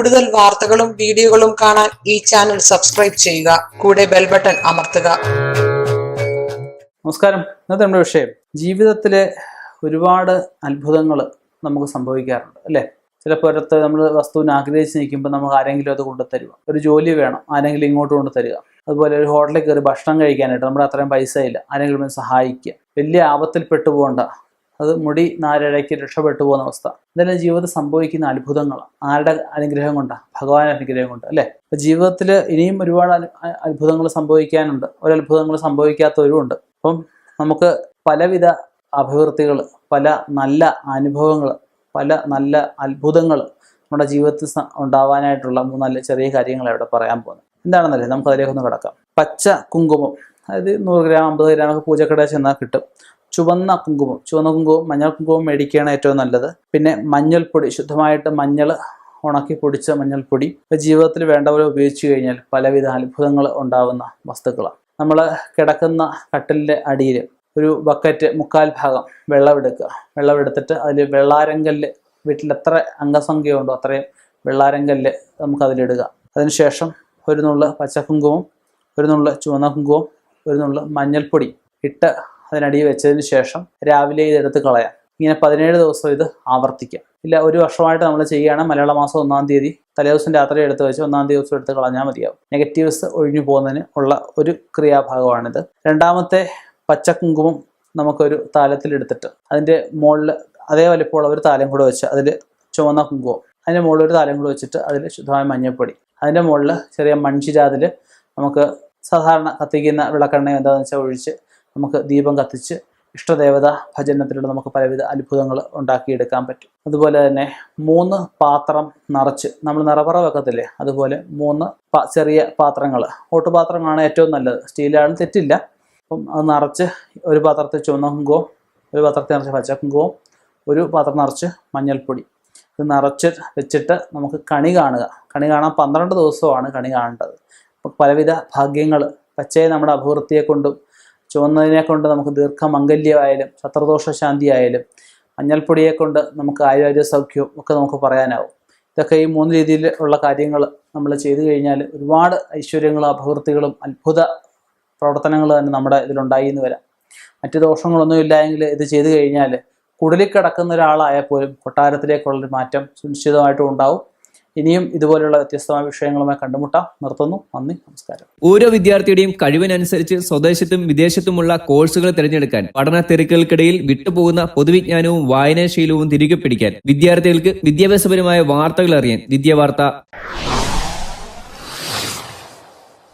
കൂടുതൽ വാർത്തകളും വീഡിയോകളും കാണാൻ ഈ ചാനൽ സബ്സ്ക്രൈബ് ചെയ്യുക. കൂടെ ബെൽ ബട്ടൺ അമർത്തുക. നമസ്കാരം. ഇന്നത്തെ നമ്മുടെ വിഷയം, ജീവിതത്തിലെ ഒരുപാട് അത്ഭുതങ്ങൾ നമുക്ക് സംഭവിക്കാറുണ്ട് അല്ലേ? ചിലപ്പോൾ നമ്മൾ വസ്തുവിനെ ആഗ്രഹിച്ച് നിൽക്കുമ്പോൾ നമുക്ക് ആരെങ്കിലും അത് കൊണ്ടു തരിക. ഒരു ജോലി വേണം, ആരെങ്കിലും ഇങ്ങോട്ട് കൊണ്ടു തരിക. അതുപോലെ ഒരു ഹോട്ടലിൽ കയറി ഭക്ഷണം കഴിക്കാനായിട്ട് നമ്മുടെ അത്രയും പൈസ ഇല്ല, ആരെങ്കിലും സഹായിക്കുക. വലിയ ആപത്തിൽ പെട്ടുപോകണ്ട, അത് മുടി നാരഴയ്ക്ക് രക്ഷപ്പെട്ടു പോകുന്ന അവസ്ഥ. ഇതെല്ലാം ജീവിതത്തിൽ സംഭവിക്കുന്ന അത്ഭുതങ്ങളാണ്. ആരുടെ അനുഗ്രഹം കൊണ്ടാണ്? ഭഗവാന്റെ അനുഗ്രഹം കൊണ്ട് അല്ലേ? അപ്പൊ ജീവിതത്തിൽ ഇനിയും ഒരുപാട് അത്ഭുതങ്ങൾ സംഭവിക്കാനുണ്ട്. ഒരത്ഭുതങ്ങൾ സംഭവിക്കാത്തവരും ഉണ്ട്. അപ്പം നമുക്ക് പലവിധ അഭിവൃദ്ധികൾ, പല നല്ല അനുഭവങ്ങൾ, പല നല്ല അത്ഭുതങ്ങൾ നമ്മുടെ ജീവിതത്തിൽ ഉണ്ടാവാനായിട്ടുള്ള മൂന്നാല് ചെറിയ കാര്യങ്ങളാണ് ഇവിടെ പറയാൻ പോകുന്നത്. എന്താണെന്നല്ലേ, നമുക്ക് അതിലേക്ക് ഒന്ന് കിടക്കാം. പച്ച കുങ്കുമം, അതായത് 100 ഗ്രാം 50 ഗ്രാമൊക്കെ പൂജക്കടയിൽ ചെന്നാൽ കിട്ടും. ചുവന്ന കുങ്കുമം, മഞ്ഞൾ കുങ്കുമം മേടിക്കുകയാണ് ഏറ്റവും നല്ലത്. പിന്നെ മഞ്ഞൾപ്പൊടി, ശുദ്ധമായിട്ട് മഞ്ഞൾ ഉണക്കി പൊടിച്ച മഞ്ഞൾപ്പൊടി ജീവിതത്തിൽ വേണ്ട പോലെ ഉപയോഗിച്ച് കഴിഞ്ഞാൽ പലവിധ അത്ഭുതങ്ങൾ ഉണ്ടാകുന്ന വസ്തുക്കളാണ്. നമ്മൾ കിടക്കുന്ന കട്ടിലിൻ്റെ അടിയിൽ ഒരു ബക്കറ്റ് 1/4 ഭാഗം വെള്ളമെടുക്കുക. വെള്ളമെടുത്തിട്ട് അതിൽ വെള്ളാരങ്കല്ല്, വീട്ടിൽ എത്ര അംഗസംഖ്യ ഉണ്ടോ അത്രയും വെള്ളാരങ്കല്ല് നമുക്കതിലിടുക. അതിനുശേഷം ഒരു നുള്ള് പച്ചക്കുങ്കുമം, ഒരു നുള്ള് ചുവന്ന കുങ്കുമം, ഒരു നുള്ള് മഞ്ഞൾപ്പൊടി ഇട്ട് അതിനടിയിൽ വെച്ചതിന് ശേഷം രാവിലെ ഇതെടുത്ത് കളയാം. ഇങ്ങനെ 17 ദിവസം ഇത് ആവർത്തിക്കാം. ഇല്ല, ഒരു വർഷമായിട്ട് നമ്മൾ ചെയ്യുകയാണ്. മലയാള മാസം 1-ാം തീയതി തലേദിവസം രാത്രി എടുത്ത് വെച്ച് 1-ാം ദിവസം എടുത്ത് കളഞ്ഞാൽ മതിയാവും. നെഗറ്റീവ്സ് ഒഴിഞ്ഞു പോകുന്നതിന് ഉള്ള ഒരു ക്രിയാഭാഗമാണിത്. രണ്ടാമത്തെ പച്ചക്കുങ്കുമം നമുക്കൊരു താലത്തിലെടുത്തിട്ട് അതിൻ്റെ മുകളിൽ അതേ വലിപ്പമുള്ള ഒരു താലം കൂടെ വെച്ച് അതിൽ ചുവന്ന കുങ്കുമം, അതിൻ്റെ മുകളിൽ ഒരു താലം കൂടെ വെച്ചിട്ട് അതിൽ ശുദ്ധമായ മഞ്ഞൾപ്പൊടി, അതിൻ്റെ മുകളിൽ ചെറിയ മൺചിരാതിൽ നമുക്ക് സാധാരണ കത്തിക്കുന്ന വിളക്കെണ്ണ എന്താണെന്ന് വെച്ചാൽ ഒഴിച്ച് നമുക്ക് ദീപം കത്തിച്ച് ഇഷ്ടദേവത ഭജനത്തിലൂടെ നമുക്ക് പലവിധ അത്ഭുതങ്ങൾ ഉണ്ടാക്കിയെടുക്കാൻ പറ്റും. അതുപോലെ തന്നെ 3 പാത്രം നിറച്ച്, നമ്മൾ നിറപറ വെക്കത്തില്ലേ, അതുപോലെ 3 ചെറിയ പാത്രങ്ങൾ, ഓട്ടുപാത്രങ്ങളാണ് ഏറ്റവും നല്ലത്. സ്റ്റീലാണ്, തെറ്റില്ല. അപ്പം അത് നിറച്ച് ഒരു പാത്രത്തിൽ ചുവന്ന കുങ്കുമം, ഒരു പാത്രത്തിൽ നിറച്ച് പച്ചക്കുങ്കുമം, ഒരു പാത്രം നിറച്ച് മഞ്ഞൾപ്പൊടി, ഇത് നിറച്ച് വെച്ചിട്ട് നമുക്ക് കണി കാണുക. കണി കാണാൻ 12 ദിവസമാണ് കണി കാണേണ്ടത്. അപ്പം പലവിധ ഭാഗ്യങ്ങൾ, പച്ചയെ നമ്മുടെ അഭിവൃദ്ധിയെ കൊണ്ടും ചുവന്നതിനെ കൊണ്ട് നമുക്ക് ദീർഘമംഗല്യമായാലും ശത്രുദോഷ ശാന്തി ആയാലും, മഞ്ഞൾപ്പൊടിയെ കൊണ്ട് നമുക്ക് ആരോഗ്യ സൗഖ്യവും ഒക്കെ നമുക്ക് പറയാനാവും. ഇതൊക്കെ ഈ 3 രീതിയിൽ ഉള്ള കാര്യങ്ങൾ നമ്മൾ ചെയ്തു കഴിഞ്ഞാൽ ഒരുപാട് ഐശ്വര്യങ്ങളും അഭിവൃദ്ധികളും അത്ഭുത പ്രവർത്തനങ്ങൾ തന്നെ നമ്മുടെ ഇതിലുണ്ടായി എന്ന് വരാം. മറ്റു ദോഷങ്ങളൊന്നും ഇല്ലായെങ്കിൽ ഇത് ചെയ്തു കഴിഞ്ഞാൽ കുടിലിൽ കിടക്കുന്ന ഒരാളായാൽ പോലും കൊട്ടാരത്തിലേക്കുള്ളൊരു മാറ്റം സുനിശ്ചിതമായിട്ടും ഉണ്ടാവും. ഇനിയും ഇതുപോലെയുള്ള വ്യത്യസ്തമായ വിഷയങ്ങളുമായി കണ്ടുമുട്ടാം. നിർത്തുന്നു. നന്ദി, നമസ്കാരം. ഓരോ വിദ്യാർത്ഥിയുടെയും കഴിവിനനുസരിച്ച് സ്വദേശത്തും വിദേശത്തുമുള്ള കോഴ്സുകൾ തിരഞ്ഞെടുക്കാൻ, പഠന തിരക്കുകൾക്കിടയിൽ വിട്ടുപോകുന്ന പൊതുവിജ്ഞാനവും വായനാശീലവും തിരികെ പിടിക്കാൻ, വിദ്യാർത്ഥികൾക്ക് വിദ്യാഭ്യാസപരമായ വാർത്തകൾ അറിയാൻ വിദ്യാവാർത്ത